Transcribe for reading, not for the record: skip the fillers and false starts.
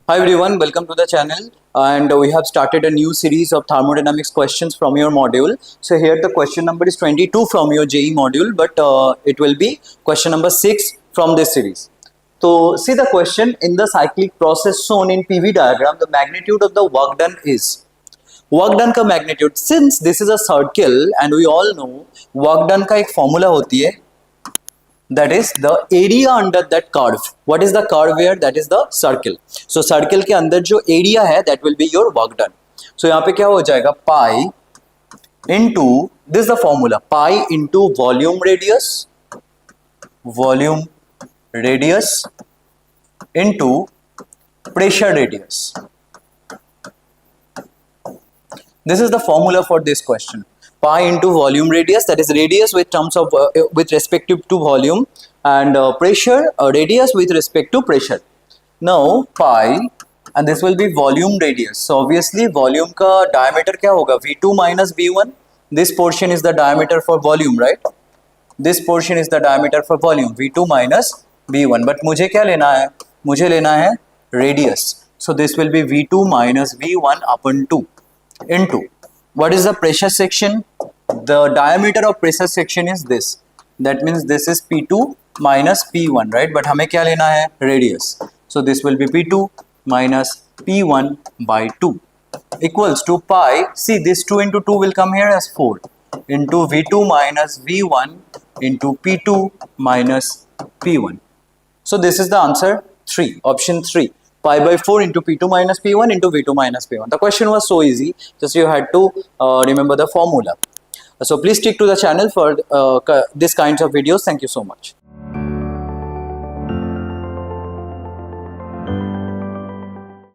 Hi everyone, welcome to the channel, and we have started a new series of thermodynamics questions from your module. So here the question number is 22 from your JE module, but it will be question number 6 from this series. So see the question: in the cyclic process shown in PV diagram, the magnitude of the work done is. Work done का magnitude, since this is a circle and we all know work done का एक formula होती है, that is the area under that curve. What is the curve here? That is the circle. So circle के अंदर जो area है that will be your work done. So यहाँ पे क्या हो जाएगा, pi into, this is the formula, pi into volume radius into pressure radius. This is the formula for this question. Pi into volume radius, that is radius with terms of with respect to volume, and pressure radius with respect to pressure. Now pi and this will be volume radius. So obviously volume का diameter क्या होगा, V2 minus V1. This portion is the diameter for volume, right? This portion is the diameter for volume, V2 minus V1. But मुझे क्या लेना है, मुझे लेना है radius. So this will be V2 minus V1 upon 2 into, what is the pressure section? The diameter of pressure section is this. That means this is P2 minus P1, right? But हमें क्या लेना है, radius. So this will be P2 minus P1 by 2 equals to pi. See, this 2 into 2 will come here as 4 into V2 minus V1 into P2 minus P1. So this is the answer 3, option 3. Pi by 4 into P2 minus P1 into V2 minus P1. The question was so easy, just you had to remember the formula. So please stick to the channel for this kinds of videos. Thank you so much.